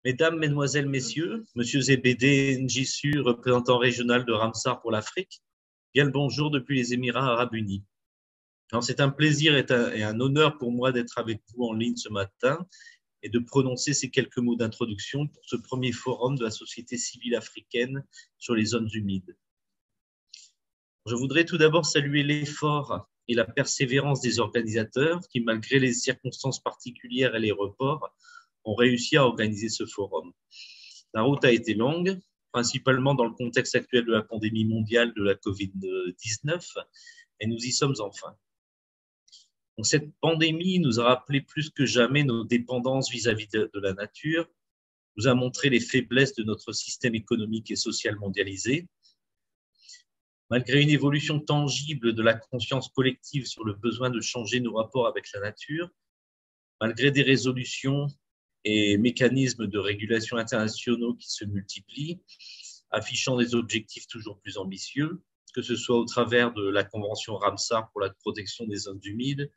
Mesdames, Mesdemoiselles, Messieurs, Monsieur Zébédé Njissu, représentant régional de Ramsar pour l'Afrique, bien le bonjour depuis les Émirats arabes unis. C'est un plaisir et un honneur pour moi d'être avec vous en ligne ce matin et de prononcer ces quelques mots d'introduction pour ce premier forum de la société civile africaine sur les zones humides. Je voudrais tout d'abord saluer l'effort et la persévérance des organisateurs qui, malgré les circonstances particulières et les reports, ont réussi à organiser ce forum. La route a été longue, principalement dans le contexte actuel de la pandémie mondiale de la Covid-19, et nous y sommes enfin. Donc, cette pandémie nous a rappelé plus que jamais nos dépendances vis-à-vis de la nature, nous a montré les faiblesses de notre système économique et social mondialisé. Malgré une évolution tangible de la conscience collective sur le besoin de changer nos rapports avec la nature, malgré des résolutions et mécanismes de régulation internationaux qui se multiplient, affichant des objectifs toujours plus ambitieux, que ce soit au travers de la Convention Ramsar pour la protection des zones humides,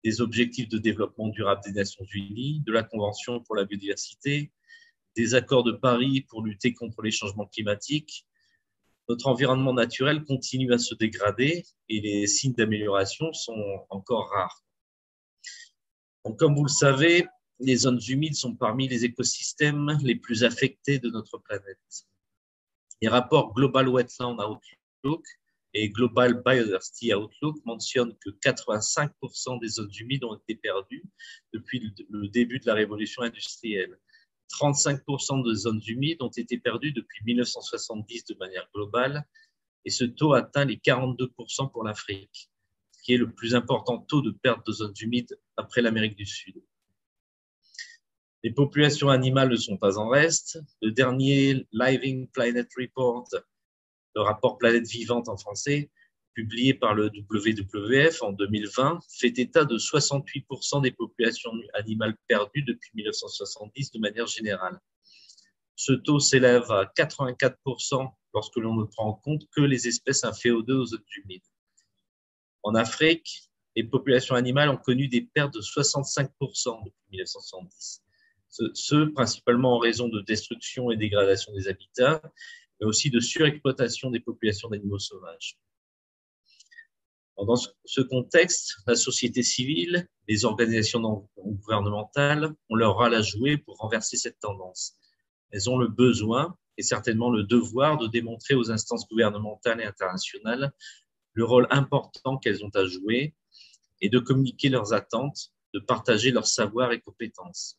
des objectifs de développement durable des Nations Unies, de la Convention pour la biodiversité, des accords de Paris pour lutter contre les changements climatiques. Notre environnement naturel continue à se dégrader et les signes d'amélioration sont encore rares. Donc, comme vous le savez, les zones humides sont parmi les écosystèmes les plus affectés de notre planète. Les rapports Global Wetland Outlook et Global Biodiversity Outlook mentionnent que 85% des zones humides ont été perdues depuis le début de la révolution industrielle. 35% de zones humides ont été perdues depuis 1970 de manière globale et ce taux atteint les 42% pour l'Afrique, qui est le plus important taux de perte de zones humides après l'Amérique du Sud. Les populations animales ne sont pas en reste. Le dernier Living Planet Report, le rapport Planète Vivante en français, publié par le WWF en 2020, fait état de 68% des populations animales perdues depuis 1970 de manière générale. Ce taux s'élève à 84% lorsque l'on ne prend en compte que les espèces inféodées aux zones humides. En Afrique, les populations animales ont connu des pertes de 65% depuis 1970. Ce principalement en raison de destruction et dégradation des habitats, mais aussi de surexploitation des populations d'animaux sauvages. Dans ce contexte, la société civile, les organisations non gouvernementales ont leur rôle à jouer pour renverser cette tendance. Elles ont le besoin et certainement le devoir de démontrer aux instances gouvernementales et internationales le rôle important qu'elles ont à jouer et de communiquer leurs attentes, de partager leurs savoirs et compétences.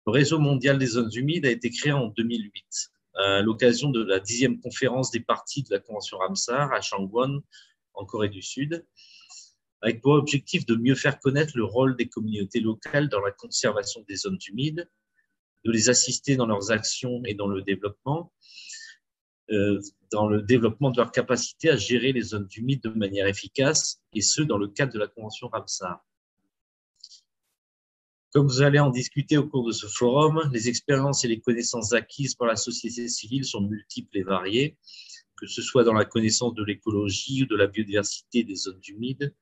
Le réseau mondial des zones humides a été créé en 2008, à l'occasion de la 10e conférence des parties de la Convention Ramsar à Changwon, en Corée du Sud, avec pour objectif de mieux faire connaître le rôle des communautés locales dans la conservation des zones humides, de les assister dans leurs actions et dans le développement de leur capacité à gérer les zones humides de manière efficace, et ce, dans le cadre de la Convention Ramsar. Comme vous allez en discuter au cours de ce forum, les expériences et les connaissances acquises par la société civile sont multiples et variées, que ce soit dans la connaissance de l'écologie ou de la biodiversité des zones humides,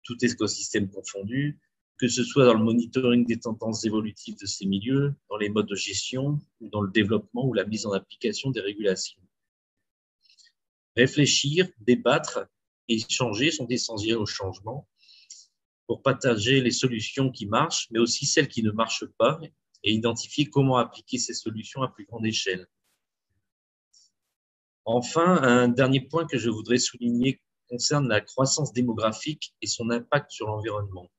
tout écosystème confondu, que ce soit dans le monitoring des tendances évolutives de ces milieux, dans les modes de gestion, ou dans le développement ou la mise en application des régulations. Réfléchir, débattre et échanger sont essentiels au changement pour partager les solutions qui marchent, mais aussi celles qui ne marchent pas et identifier comment appliquer ces solutions à plus grande échelle. Enfin, un dernier point que je voudrais souligner concerne la croissance démographique et son impact sur l'environnement.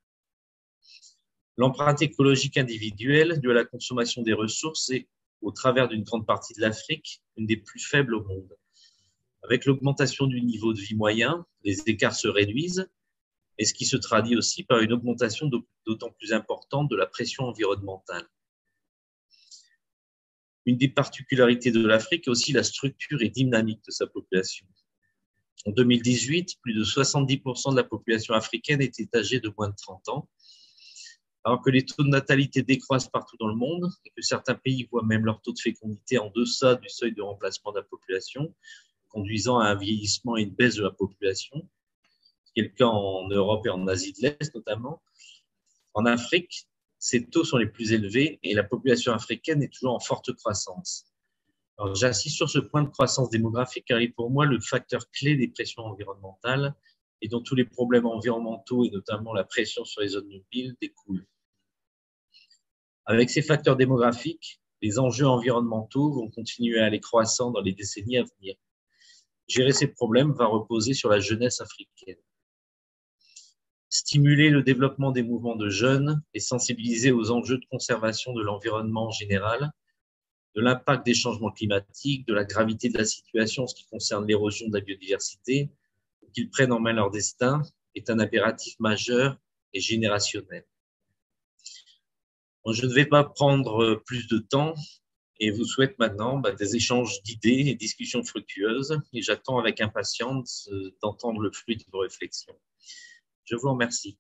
L'empreinte écologique individuelle due à la consommation des ressources est, au travers d'une grande partie de l'Afrique, une des plus faibles au monde. Avec l'augmentation du niveau de vie moyen, les écarts se réduisent, et ce qui se traduit aussi par une augmentation d'autant plus importante de la pression environnementale. Une des particularités de l'Afrique est aussi la structure et dynamique de sa population. En 2018, plus de 70% de la population africaine était âgée de moins de 30 ans, alors que les taux de natalité décroissent partout dans le monde et que certains pays voient même leur taux de fécondité en deçà du seuil de remplacement de la population, conduisant à un vieillissement et une baisse de la population, ce qui est le cas en Europe et en Asie de l'Est notamment. En Afrique, ces taux sont les plus élevés et la population africaine est toujours en forte croissance. J'insiste sur ce point de croissance démographique car il est pour moi le facteur clé des pressions environnementales et dont tous les problèmes environnementaux et notamment la pression sur les zones mobiles découlent. Avec ces facteurs démographiques, les enjeux environnementaux vont continuer à aller croissant dans les décennies à venir. Gérer ces problèmes va reposer sur la jeunesse africaine. Stimuler le développement des mouvements de jeunes et sensibiliser aux enjeux de conservation de l'environnement en général, de l'impact des changements climatiques, de la gravité de la situation en ce qui concerne l'érosion de la biodiversité, qu'ils prennent en main leur destin, est un impératif majeur et générationnel. Je ne vais pas prendre plus de temps et vous souhaite maintenant des échanges d'idées et discussions fructueuses et j'attends avec impatience d'entendre le fruit de vos réflexions. Je vous remercie.